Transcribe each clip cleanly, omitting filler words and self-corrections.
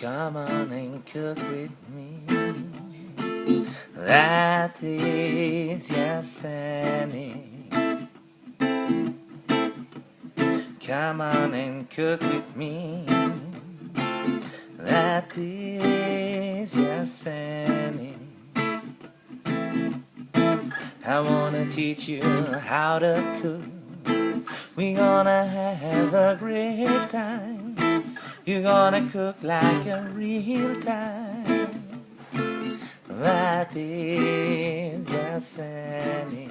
Come on and cook with me. That is your Scenic. Come on and cook with me. That is your Scenic. I wanna teach you how to cook. We gonna have a great time. You're gonna cook like a real time. That is your Scenic.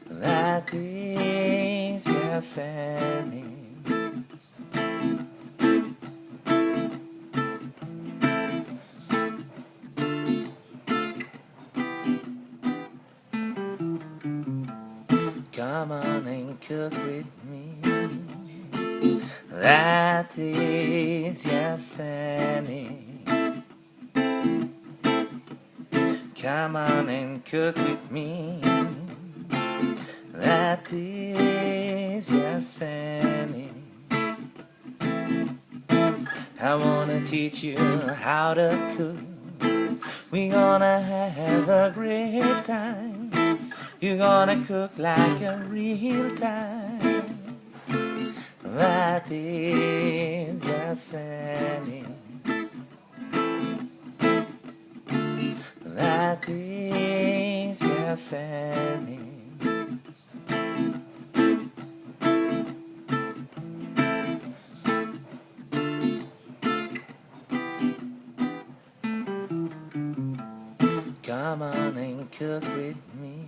That is your Scenic. Come on and cook with me. That is your Scenic. Come on and cook with me. That is your Scenic. I wanna teach you how to cook. We gonna have a great time. You're gonna cook like a real time. That is your Scenic. That is your Scenic. Come on and cook with me.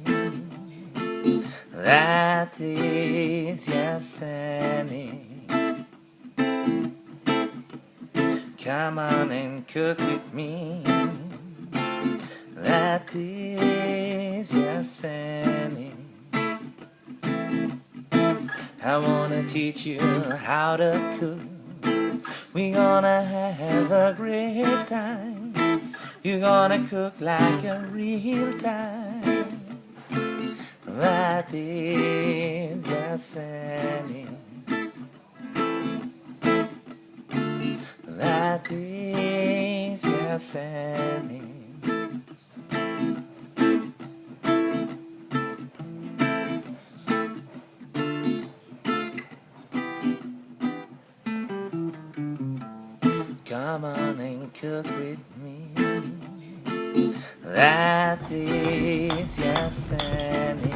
That is your Scenic. Come on and cook with me. That is your Scenic. I wanna teach you how to cook. We gonna have a great time. You're gonna cook like a real time. That is your Scenic. That is your Scenic. Come on and cook with me. That is your Scenic.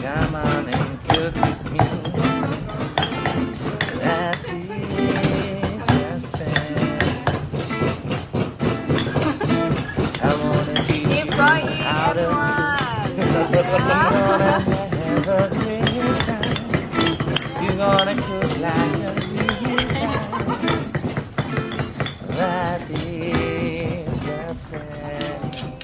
Come on and cook with me. That is your Scenic. I wanna teach you how to cook. You're gonna have a great time. You're gonna cook like a real time. That is your Scenic.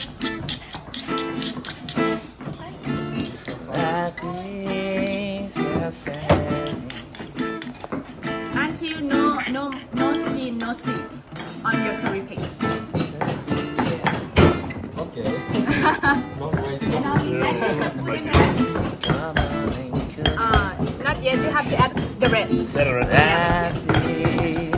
That is your Scenic. Until no skin, no seed on your curry paste. Yes. Okay. Not waiting. Come on and cook. Not yet. You have to add the rest. That is